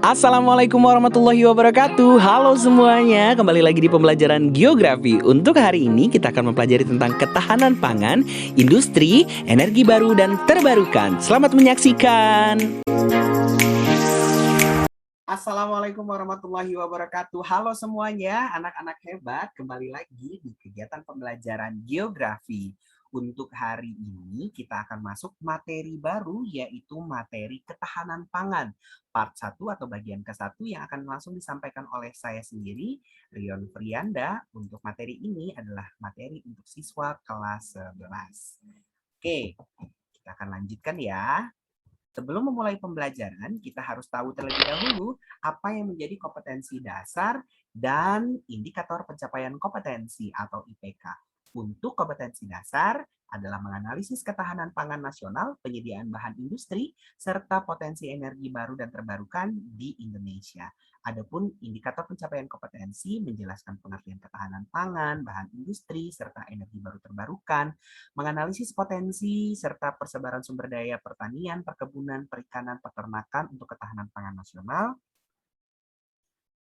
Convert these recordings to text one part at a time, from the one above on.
Assalamualaikum warahmatullahi wabarakatuh. Halo semuanya, kembali lagi di pembelajaran geografi. Untuk hari ini kita akan mempelajari tentang ketahanan pangan, industri, energi baru dan terbarukan. Selamat menyaksikan. Assalamualaikum warahmatullahi wabarakatuh. Halo semuanya, anak-anak hebat. Kembali lagi di kegiatan pembelajaran geografi. Untuk hari ini kita akan masuk materi baru, yaitu materi ketahanan pangan. Part 1 atau bagian ke-1 yang akan langsung disampaikan oleh saya sendiri, Rion Frianda. Untuk materi ini adalah materi untuk siswa kelas 11. Oke, kita akan lanjutkan ya. Sebelum memulai pembelajaran, kita harus tahu terlebih dahulu apa yang menjadi kompetensi dasar dan indikator pencapaian kompetensi atau IPK. Untuk kompetensi dasar adalah menganalisis ketahanan pangan nasional, penyediaan bahan industri, serta potensi energi baru dan terbarukan di Indonesia. Adapun indikator pencapaian kompetensi menjelaskan pengertian ketahanan pangan, bahan industri, serta energi baru terbarukan, menganalisis potensi serta persebaran sumber daya pertanian, perkebunan, perikanan, peternakan untuk ketahanan pangan nasional,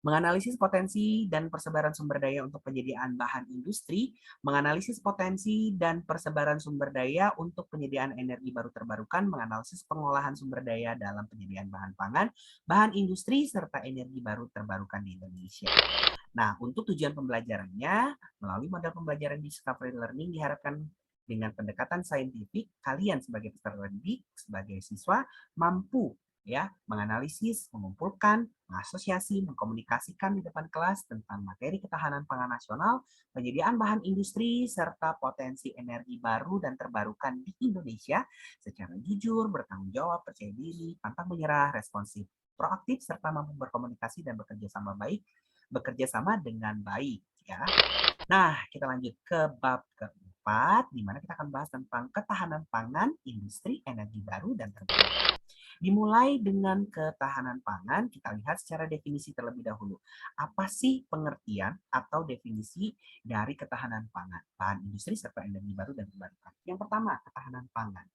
menganalisis potensi dan persebaran sumber daya untuk penyediaan bahan industri, menganalisis potensi dan persebaran sumber daya untuk penyediaan energi baru terbarukan, menganalisis pengolahan sumber daya dalam penyediaan bahan pangan, bahan industri, serta energi baru terbarukan di Indonesia. Nah, untuk tujuan pembelajarannya, melalui model pembelajaran Discovery Learning diharapkan dengan pendekatan saintifik, kalian sebagai peserta didik, sebagai siswa, mampu ya menganalisis, mengumpulkan, mengasosiasi, mengkomunikasikan di depan kelas tentang materi ketahanan pangan nasional, penyediaan bahan industri, serta potensi energi baru dan terbarukan di Indonesia secara jujur, bertanggung jawab, percaya diri, pantang menyerah, responsif, proaktif, serta mampu berkomunikasi dan bekerja sama dengan baik ya. Nah, kita lanjut ke bab keempat, di mana kita akan bahas tentang ketahanan pangan, industri, energi baru, dan terbarukan. Dimulai dengan ketahanan pangan, kita lihat secara definisi terlebih dahulu. Apa sih pengertian atau definisi dari ketahanan pangan, bahan industri, serta energi baru dan terbarukan? Yang pertama, ketahanan pangan.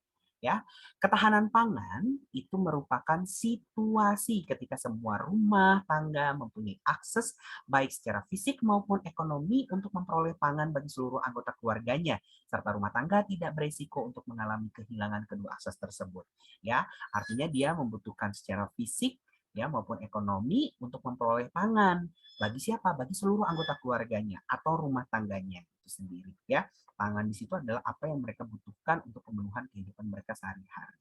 Ya, ketahanan pangan itu merupakan situasi ketika semua rumah tangga mempunyai akses baik secara fisik maupun ekonomi untuk memperoleh pangan bagi seluruh anggota keluarganya, serta rumah tangga tidak beresiko untuk mengalami kehilangan kedua akses tersebut. Ya, artinya dia membutuhkan secara fisik ya maupun ekonomi untuk memperoleh pangan bagi siapa? Bagi seluruh anggota keluarganya atau rumah tangganya itu sendiri ya. Pangan di situ adalah apa yang mereka butuhkan untuk pemenuhan kehidupan mereka sehari-hari.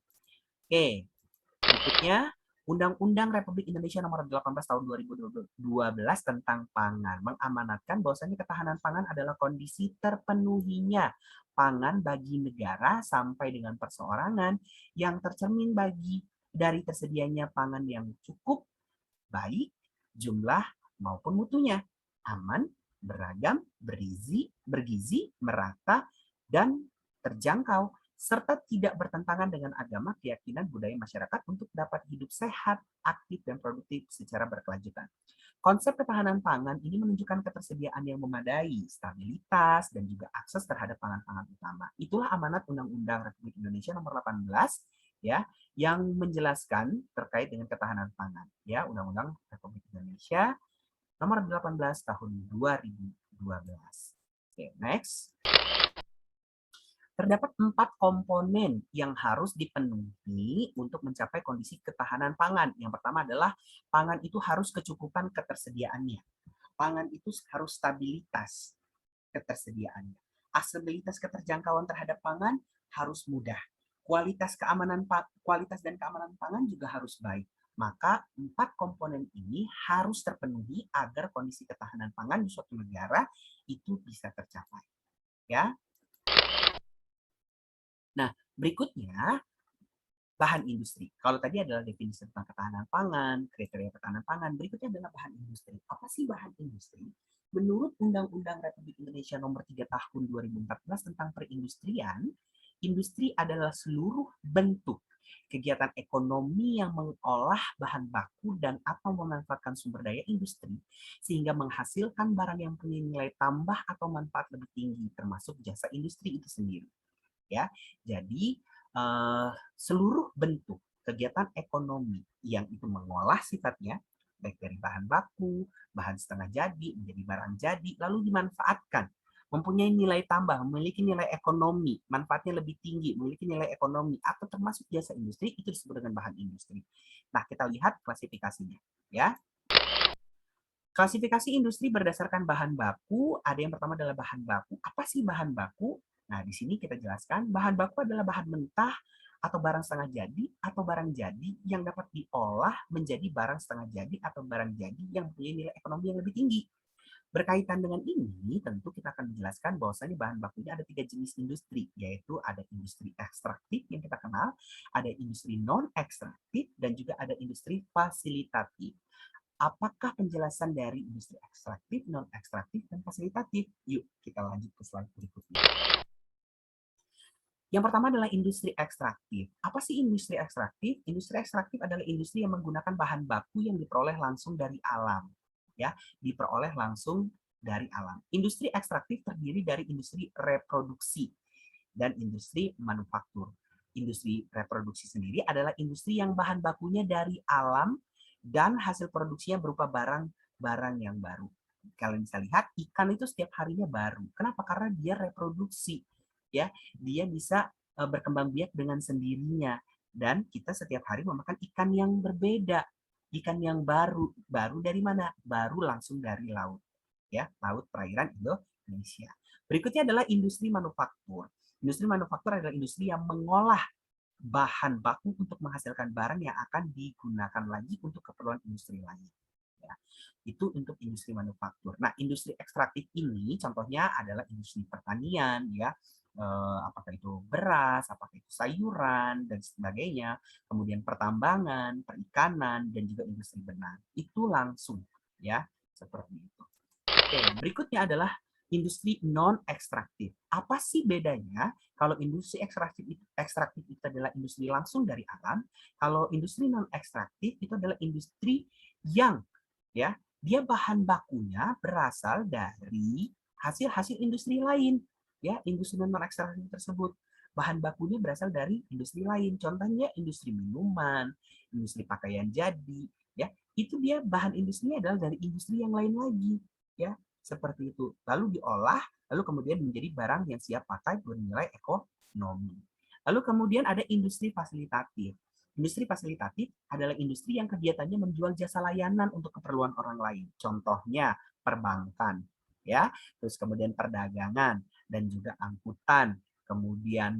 Oke, berikutnya Undang-Undang Republik Indonesia Nomor 18 Tahun 2012 tentang pangan mengamanatkan bahwasanya ketahanan pangan adalah kondisi terpenuhinya pangan bagi negara sampai dengan perseorangan yang tercermin dari tersedianya pangan yang cukup, baik jumlah maupun mutunya, aman, beragam, bergizi, merata, dan terjangkau, serta tidak bertentangan dengan agama, keyakinan, budaya masyarakat untuk dapat hidup sehat, aktif, dan produktif secara berkelanjutan. Konsep ketahanan pangan ini menunjukkan ketersediaan yang memadai, stabilitas, dan juga akses terhadap pangan-pangan utama. Itulah amanat Undang-Undang Republik Indonesia Nomor 18 ya, yang menjelaskan terkait dengan ketahanan pangan. Ya, Undang-Undang Republik Indonesia Nomor 18 Tahun 2012. Oke, next. Terdapat 4 komponen yang harus dipenuhi untuk mencapai kondisi ketahanan pangan. Yang pertama adalah pangan itu harus kecukupan ketersediaannya. Pangan itu harus stabilitas ketersediaannya. Aksesibilitas keterjangkauan terhadap pangan harus mudah. Kualitas dan keamanan pangan juga harus baik. Maka 4 komponen ini harus terpenuhi agar kondisi ketahanan pangan di suatu negara itu bisa tercapai. Ya. Nah, berikutnya bahan industri. Kalau tadi adalah definisi tentang ketahanan pangan, kriteria ketahanan pangan, berikutnya adalah bahan industri. Apa sih bahan industri? Menurut Undang-Undang Republik Indonesia Nomor 3 Tahun 2014 tentang perindustrian, industri adalah seluruh bentuk kegiatan ekonomi yang mengolah bahan baku dan atau memanfaatkan sumber daya industri sehingga menghasilkan barang yang punya nilai tambah atau manfaat lebih tinggi, termasuk jasa industri itu sendiri. Ya, jadi seluruh bentuk kegiatan ekonomi yang itu mengolah sifatnya baik dari bahan baku, bahan setengah jadi, menjadi barang jadi, lalu dimanfaatkan. Mempunyai nilai tambah, memiliki nilai ekonomi, manfaatnya lebih tinggi, memiliki nilai ekonomi, atau termasuk jasa industri, itu disebut dengan bahan industri. Nah, kita lihat klasifikasinya. Ya, klasifikasi industri berdasarkan bahan baku, ada yang pertama adalah bahan baku. Apa sih bahan baku? Nah, di sini kita jelaskan, bahan baku adalah bahan mentah atau barang setengah jadi atau barang jadi yang dapat diolah menjadi barang setengah jadi atau barang jadi yang punya nilai ekonomi yang lebih tinggi. Berkaitan dengan ini, tentu kita akan menjelaskan bahwasanya bahan bakunya ada 3 jenis industri, yaitu ada industri ekstraktif yang kita kenal, ada industri non-ekstraktif, dan juga ada industri fasilitatif. Apakah penjelasan dari industri ekstraktif, non-ekstraktif, dan fasilitatif? Yuk, kita lanjut ke slide berikutnya. Yang pertama adalah industri ekstraktif. Apa sih industri ekstraktif? Industri ekstraktif adalah industri yang menggunakan bahan baku yang diperoleh langsung dari alam. Ya, diperoleh langsung dari alam. Industri ekstraktif terdiri dari industri reproduksi dan industri manufaktur. Industri reproduksi sendiri adalah industri yang bahan bakunya dari alam dan hasil produksinya berupa barang-barang yang baru. Kalian bisa lihat ikan itu setiap harinya baru. Kenapa? Karena dia reproduksi. Ya, dia bisa berkembang biak dengan sendirinya dan kita setiap hari memakan ikan yang berbeda, ikan yang baru. Baru dari mana? Baru langsung dari laut. Ya, laut perairan Indonesia. Berikutnya adalah industri manufaktur. Industri manufaktur adalah industri yang mengolah bahan baku untuk menghasilkan barang yang akan digunakan lagi untuk keperluan industri lain. Ya, itu untuk industri manufaktur. Nah, industri ekstraktif ini contohnya adalah industri pertanian, ya, apakah itu beras, apakah itu sayuran dan sebagainya, kemudian pertambangan, perikanan, dan juga industri benang. Itu langsung, ya, seperti itu. Oke, berikutnya adalah industri non-ekstraktif. Apa sih bedanya? Kalau industri ekstraktif itu adalah industri langsung dari alam, kalau industri non-ekstraktif itu adalah industri yang ya dia bahan bakunya berasal dari hasil-hasil industri lain. Ya, industri non-ekstraktif tersebut bahan bakunya berasal dari industri lain. Contohnya industri minuman, industri pakaian jadi, ya. Itu dia bahan industrinya adalah dari industri yang lain lagi, ya. Seperti itu. Lalu diolah, lalu kemudian menjadi barang yang siap pakai bernilai ekonomi. Lalu kemudian ada industri fasilitatif. Industri fasilitatif adalah industri yang kegiatannya menjual jasa layanan untuk keperluan orang lain. Contohnya perbankan, ya, terus kemudian perdagangan dan juga angkutan, kemudian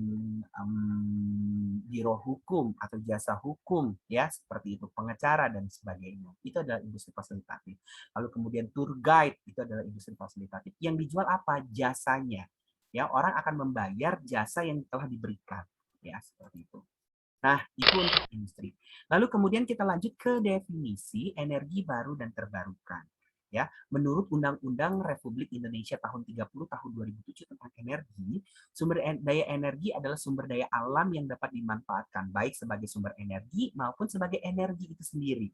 biro hukum atau jasa hukum, ya, seperti itu, pengacara dan sebagainya. Itu adalah industri fasilitatif. Lalu kemudian tour guide, itu adalah industri fasilitatif. Yang dijual apa? Jasanya. Ya, orang akan membayar jasa yang telah diberikan. Ya, seperti itu. Nah, itu untuk industri. Lalu kemudian kita lanjut ke definisi energi baru dan terbarukan. Ya, menurut Undang-Undang Republik Indonesia tahun 30 tahun 2007 tentang energi, sumber daya energi adalah sumber daya alam yang dapat dimanfaatkan baik sebagai sumber energi maupun sebagai energi itu sendiri.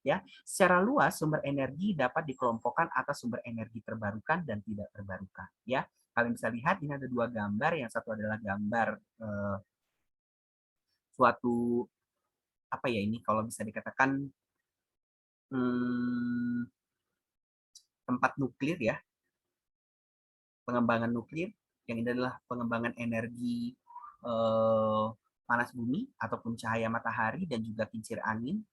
Ya, secara luas sumber energi dapat dikelompokkan atas sumber energi terbarukan dan tidak terbarukan. Ya, kalian bisa lihat ini ada dua gambar. Yang satu adalah gambar suatu apa ya ini kalau bisa dikatakan hmm, tempat nuklir ya, pengembangan nuklir. Yang ini adalah pengembangan energi eh, panas bumi ataupun cahaya matahari dan juga kincir angin,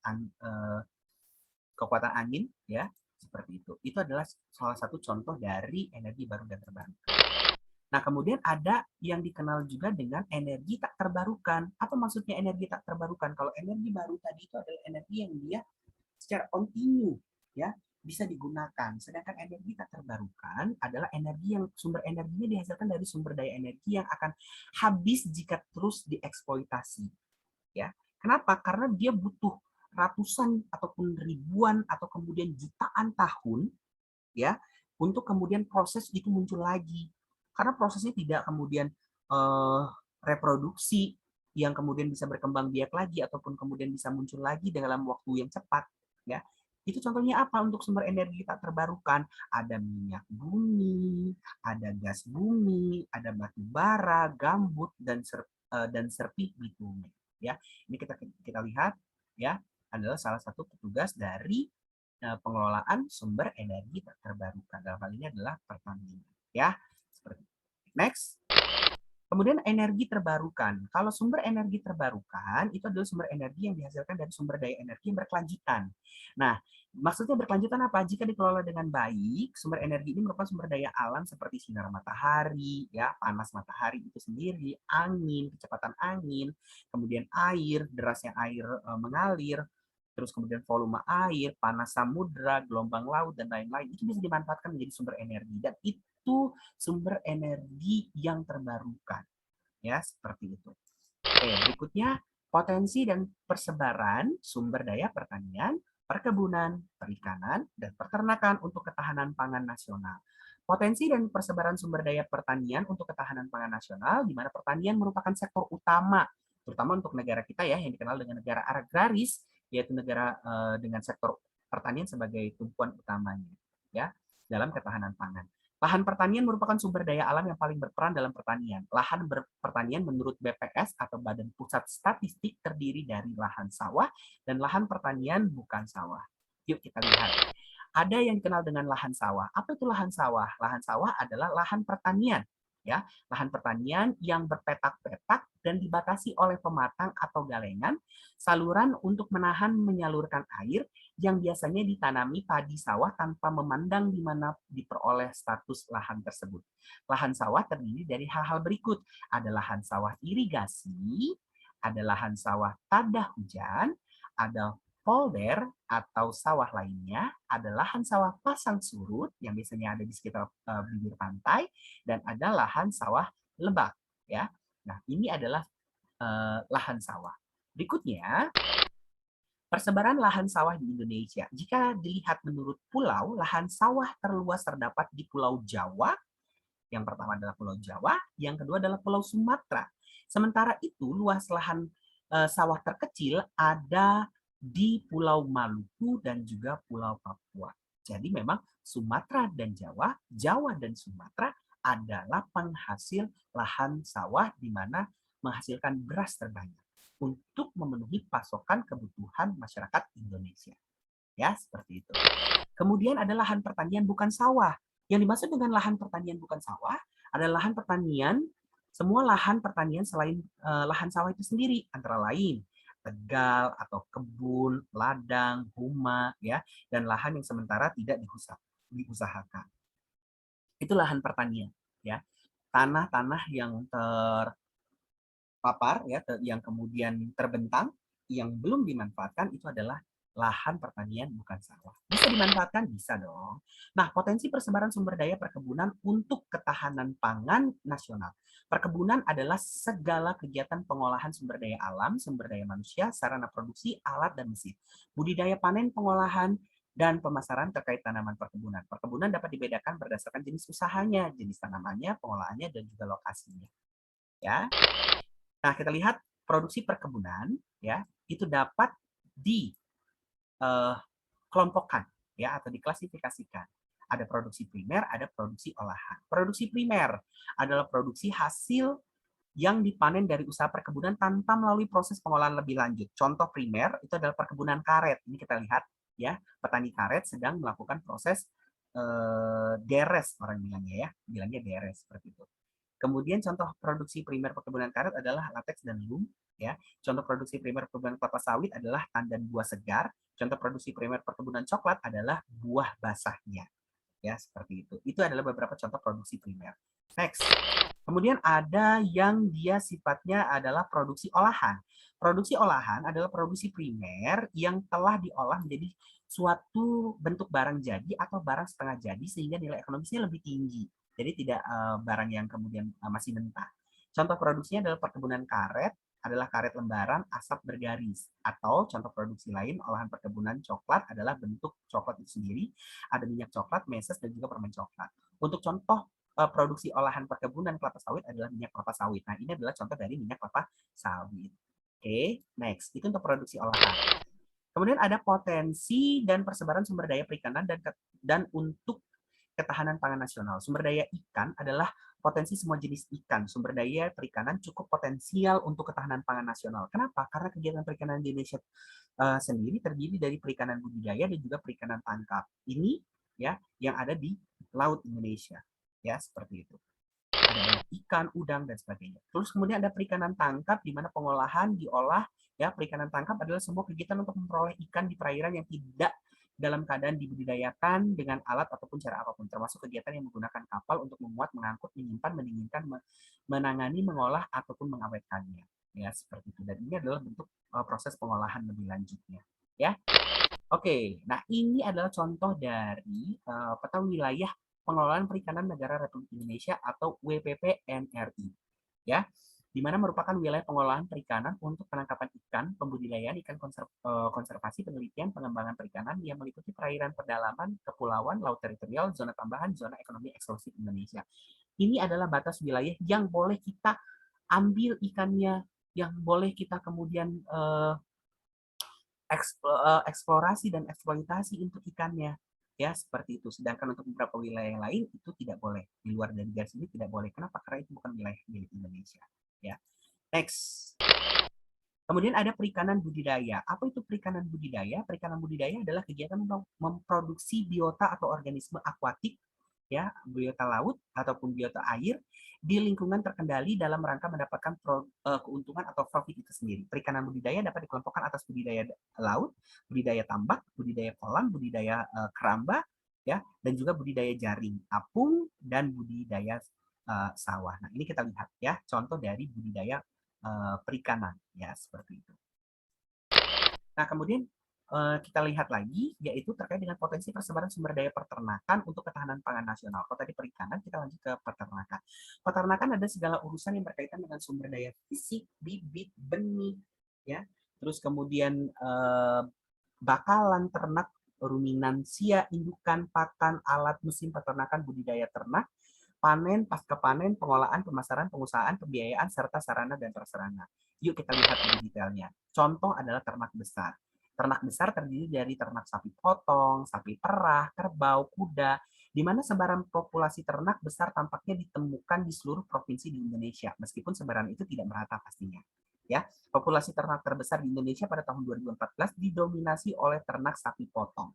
kekuatan angin, ya, seperti itu. Itu adalah salah satu contoh dari energi baru dan terbarukan. Nah, kemudian ada yang dikenal juga dengan energi tak terbarukan. Apa maksudnya energi tak terbarukan? Kalau energi baru tadi itu adalah energi yang dia secara kontinu, ya, bisa digunakan. Sedangkan energi tak terbarukan adalah energi yang sumber energinya dihasilkan dari sumber daya energi yang akan habis jika terus dieksploitasi. Ya, kenapa? Karena dia butuh ratusan ataupun ribuan atau kemudian jutaan tahun, ya, untuk kemudian proses itu muncul lagi. Karena prosesnya tidak kemudian reproduksi yang kemudian bisa berkembang biak lagi ataupun kemudian bisa muncul lagi dalam waktu yang cepat, ya. Itu contohnya apa untuk sumber energi tak terbarukan? Ada minyak bumi, ada gas bumi, ada batu bara, gambut dan serpih bitumen, ya. Ini kita lihat, ya, adalah salah satu petugas dari pengelolaan sumber energi terbarukan. Dalam hal ini adalah pertamina. Ya, seperti itu. Next. Kemudian energi terbarukan. Kalau sumber energi terbarukan itu adalah sumber energi yang dihasilkan dari sumber daya energi yang berkelanjutan. Nah, maksudnya berkelanjutan apa? Jika dikelola dengan baik, sumber energi ini merupakan sumber daya alam seperti sinar matahari, ya, panas matahari itu sendiri, angin, kecepatan angin, kemudian air, derasnya air mengalir, terus kemudian volume air, panas samudra, gelombang laut, dan lain-lain, itu bisa dimanfaatkan menjadi sumber energi. Dan itu sumber energi yang terbarukan. Ya, seperti itu. Oke, berikutnya potensi dan persebaran sumber daya pertanian, perkebunan, perikanan, dan peternakan untuk ketahanan pangan nasional. Potensi dan persebaran sumber daya pertanian untuk ketahanan pangan nasional, di mana pertanian merupakan sektor utama, terutama untuk negara kita ya, yang dikenal dengan negara agraris, yaitu negara dengan sektor pertanian sebagai tumpuan utamanya, ya, dalam ketahanan pangan. Lahan pertanian merupakan sumber daya alam yang paling berperan dalam pertanian. Lahan pertanian menurut BPS atau Badan Pusat Statistik terdiri dari lahan sawah dan lahan pertanian bukan sawah. Yuk kita lihat. Ada yang dikenal dengan lahan sawah. Apa itu lahan sawah? Lahan sawah adalah lahan pertanian, ya, lahan pertanian yang berpetak-petak dan dibatasi oleh pematang atau galengan, saluran untuk menahan menyalurkan air yang biasanya ditanami padi sawah tanpa memandang di mana diperoleh status lahan tersebut. Lahan sawah terdiri dari hal-hal berikut. Ada lahan sawah irigasi, ada lahan sawah tada hujan, ada polder atau sawah lainnya, ada lahan sawah pasang surut yang biasanya ada di sekitar bibir pantai, dan ada lahan sawah lebak. Ya, nah ini adalah lahan sawah. Berikutnya, persebaran lahan sawah di Indonesia. Jika dilihat menurut pulau, lahan sawah terluas terdapat di Pulau Jawa. Yang pertama adalah Pulau Jawa, yang kedua adalah Pulau Sumatera. Sementara itu, luas lahan sawah terkecil ada di Pulau Maluku dan juga Pulau Papua. Jadi memang Sumatera dan Jawa, Jawa dan Sumatera adalah penghasil lahan sawah di mana menghasilkan beras terbanyak untuk memenuhi pasokan kebutuhan masyarakat Indonesia. Ya, seperti itu. Kemudian ada lahan pertanian bukan sawah. Yang dimaksud dengan lahan pertanian bukan sawah adalah lahan pertanian, semua lahan pertanian selain lahan sawah itu sendiri, antara lain tegal atau kebun, ladang, huma, ya, dan lahan yang sementara tidak diusahakan. Itu lahan pertanian, ya. Tanah-tanah yang terpapar, ya, yang kemudian terbentang, yang belum dimanfaatkan itu adalah lahan pertanian bukan sawah. Bisa dimanfaatkan? Bisa dong. Nah, potensi persebaran sumber daya perkebunan untuk ketahanan pangan nasional. Perkebunan adalah segala kegiatan pengolahan sumber daya alam, sumber daya manusia, sarana produksi, alat, dan mesin. Budidaya panen, pengolahan, dan pemasaran terkait tanaman perkebunan. Perkebunan dapat dibedakan berdasarkan jenis usahanya, jenis tanamannya, pengolahannya, dan juga lokasinya. Ya. Nah, kita lihat produksi perkebunan, ya, itu dapat di kelompokkan, ya, atau diklasifikasikan. Ada produksi primer, ada produksi olahan. Produksi primer adalah produksi hasil yang dipanen dari usaha perkebunan tanpa melalui proses pengolahan lebih lanjut. Contoh primer itu adalah perkebunan karet. Ini kita lihat, ya, petani karet sedang melakukan proses deres, orang bilangnya deres seperti itu. Kemudian contoh produksi primer perkebunan karet adalah lateks dan lum, ya. Contoh produksi primer perkebunan kelapa sawit adalah tandan buah segar. Contoh produksi primer perkebunan coklat adalah buah basahnya. Ya, seperti itu. Itu adalah beberapa contoh produksi primer. Next. Kemudian ada yang dia sifatnya adalah produksi olahan. Produksi olahan adalah produksi primer yang telah diolah menjadi suatu bentuk barang jadi atau barang setengah jadi sehingga nilai ekonomisnya lebih tinggi. Jadi tidak barang yang kemudian masih mentah. Contoh produksinya adalah perkebunan karet, adalah karet lembaran asap bergaris. Atau contoh produksi lain, olahan perkebunan coklat adalah bentuk coklat itu sendiri. Ada minyak coklat, meses, dan juga permen coklat. Untuk contoh produksi olahan perkebunan kelapa sawit adalah minyak kelapa sawit. Nah, ini adalah contoh dari minyak kelapa sawit. Oke, next. Itu untuk produksi olahan. Kemudian ada potensi dan persebaran sumber daya perikanan dan untuk ketahanan pangan nasional. Sumber daya ikan adalah potensi semua jenis ikan. Sumber daya perikanan cukup potensial untuk ketahanan pangan nasional. Kenapa? Karena kegiatan perikanan di Indonesia sendiri terdiri dari perikanan budidaya dan juga perikanan tangkap. Ini ya yang ada di laut Indonesia. Ya, seperti itu. Ada banyak ikan, udang dan sebagainya. Terus kemudian ada perikanan tangkap di mana pengolahan diolah ya perikanan tangkap adalah semua kegiatan untuk memperoleh ikan di perairan yang tidak dalam keadaan dibudidayakan dengan alat ataupun cara apapun, termasuk kegiatan yang menggunakan kapal untuk memuat, mengangkut, menyimpan, mendinginkan, menangani, mengolah ataupun mengawetkannya. Ya, seperti itu. Dan ini adalah bentuk proses pengolahan lebih lanjutnya. Ya, oke. Nah, ini adalah contoh dari peta wilayah pengelolaan perikanan negara Republik Indonesia atau WPP NRI. Ya, di mana merupakan wilayah pengolahan perikanan untuk penangkapan ikan, pembudidayaan ikan, konservasi, penelitian, pengembangan perikanan yang meliputi perairan pedalaman, kepulauan, laut teritorial, zona tambahan, zona ekonomi eksklusif Indonesia. Ini adalah batas wilayah yang boleh kita ambil ikannya, yang boleh kita kemudian eksplorasi dan eksploitasi untuk ikannya. Ya, seperti itu. Sedangkan untuk beberapa wilayah yang lain itu tidak boleh. Di luar dari garis ini tidak boleh. Kenapa? Karena itu bukan wilayah milik Indonesia. Ya. Next. Kemudian ada perikanan budidaya. Apa itu perikanan budidaya? Perikanan budidaya adalah kegiatan memproduksi biota atau organisme akuatik, ya, biota laut ataupun biota air di lingkungan terkendali dalam rangka mendapatkan keuntungan atau profit itu sendiri. Perikanan budidaya dapat dikelompokkan atas budidaya laut, budidaya tambak, budidaya kolam, budidaya keramba, ya, dan juga budidaya jaring, apung, dan budidaya sawah. Nah, ini kita lihat ya contoh dari budidaya perikanan, ya, seperti itu. Nah, kemudian kita lihat lagi, yaitu terkait dengan potensi persebaran sumber daya peternakan untuk ketahanan pangan nasional. Kalau tadi perikanan, kita lanjut ke peternakan. Peternakan ada segala urusan yang berkaitan dengan sumber daya fisik, bibit, benih, ya. Terus kemudian bakalan ternak, ruminansia, indukan, pakan, alat, mesin peternakan, budidaya ternak, panen, pasca panen, pengolahan, pemasaran, pengusahaan, pembiayaan, serta sarana dan prasarana. Yuk kita lihat lebih detailnya. Contoh adalah ternak besar. Ternak besar terdiri dari ternak sapi potong, sapi perah, kerbau, kuda, di mana sebaran populasi ternak besar tampaknya ditemukan di seluruh provinsi di Indonesia, meskipun sebaran itu tidak merata pastinya. Ya, populasi ternak terbesar di Indonesia pada tahun 2014 didominasi oleh ternak sapi potong.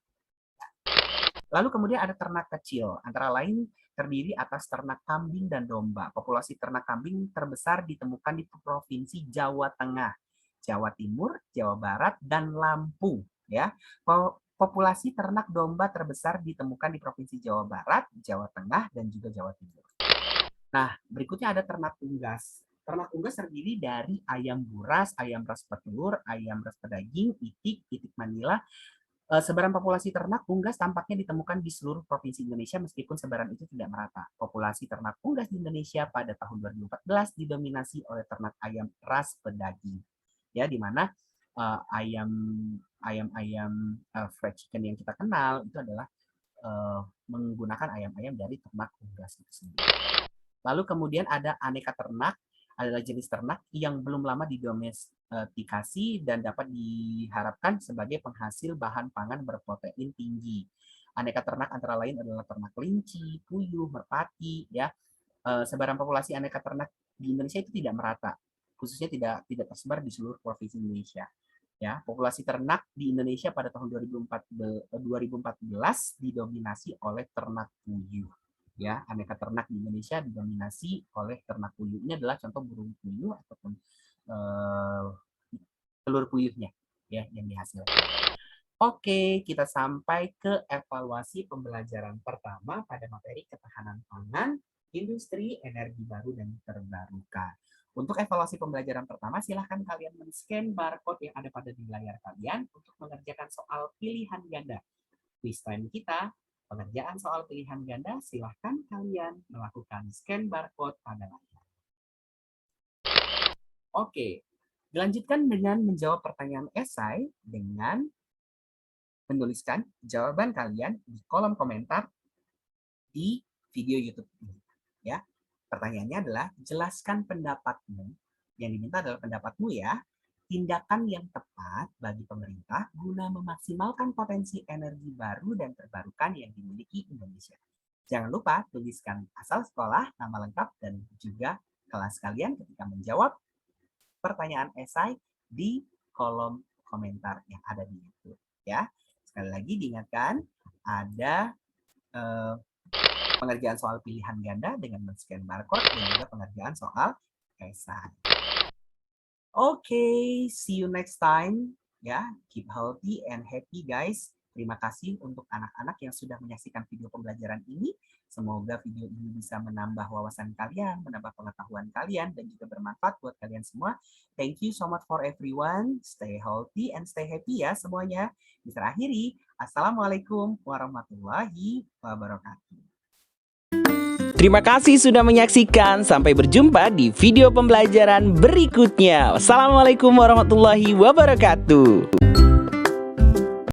Lalu kemudian ada ternak kecil, antara lain terdiri atas ternak kambing dan domba. Populasi ternak kambing terbesar ditemukan di Provinsi Jawa Tengah, Jawa Timur, Jawa Barat, dan Lampung. Ya, populasi ternak domba terbesar ditemukan di Provinsi Jawa Barat, Jawa Tengah, dan juga Jawa Timur. Nah, berikutnya ada ternak unggas. Ternak unggas terdiri dari ayam buras, ayam ras petelur, ayam ras pedaging, itik, itik manila. Sebaran populasi ternak unggas tampaknya ditemukan di seluruh provinsi Indonesia meskipun sebaran itu tidak merata. Populasi ternak unggas di Indonesia pada tahun 2014 didominasi oleh ternak ayam ras pedaging. Ya, di mana ayam fried chicken yang kita kenal itu adalah menggunakan ayam-ayam dari ternak unggas itu sendiri. Lalu kemudian ada aneka ternak, adalah jenis ternak yang belum lama didomestikasi dan dapat diharapkan sebagai penghasil bahan pangan berprotein tinggi. Aneka ternak antara lain adalah ternak kelinci, puyuh, merpati, ya. Sebaran populasi aneka ternak di Indonesia itu tidak merata, khususnya tidak tersebar di seluruh provinsi Indonesia. Ya, populasi ternak di Indonesia pada tahun 2014 didominasi oleh ternak puyuh. Ya, aneka ternak di Indonesia didominasi oleh ternak puyuh. Ini adalah contoh burung puyuh ataupun telur puyuhnya ya yang dihasilkan. Oke, kita sampai ke evaluasi pembelajaran pertama pada materi ketahanan pangan, industri, energi baru dan terbarukan. Untuk evaluasi pembelajaran pertama, silahkan kalian men-scan barcode yang ada pada di layar kalian untuk mengerjakan soal pilihan ganda. Quiz time kita, pengerjaan soal pilihan ganda, silahkan kalian melakukan scan barcode pada layar. Oke, dilanjutkan dengan menjawab pertanyaan esai dengan menuliskan jawaban kalian di kolom komentar di video YouTube ini. Ya, pertanyaannya adalah jelaskan pendapatmu. Yang diminta adalah pendapatmu ya. Tindakan yang tepat bagi pemerintah guna memaksimalkan potensi energi baru dan terbarukan yang dimiliki Indonesia. Jangan lupa tuliskan asal sekolah, nama lengkap, dan juga kelas kalian ketika menjawab pertanyaan esai di kolom komentar yang ada di YouTube ya. Sekali lagi diingatkan, ada pengerjaan soal pilihan ganda dengan men-scan barcode dan juga pengerjaan soal esai. Oke, see you next time ya. Keep healthy and happy guys. Terima kasih untuk anak-anak yang sudah menyaksikan video pembelajaran ini. Semoga video ini bisa menambah wawasan kalian, menambah pengetahuan kalian, dan juga bermanfaat buat kalian semua. Thank you so much for everyone. Stay healthy and stay happy ya semuanya. Bisa akhiri. Assalamualaikum warahmatullahi wabarakatuh. Terima kasih sudah menyaksikan. Sampai berjumpa di video pembelajaran berikutnya. Wassalamualaikum warahmatullahi wabarakatuh.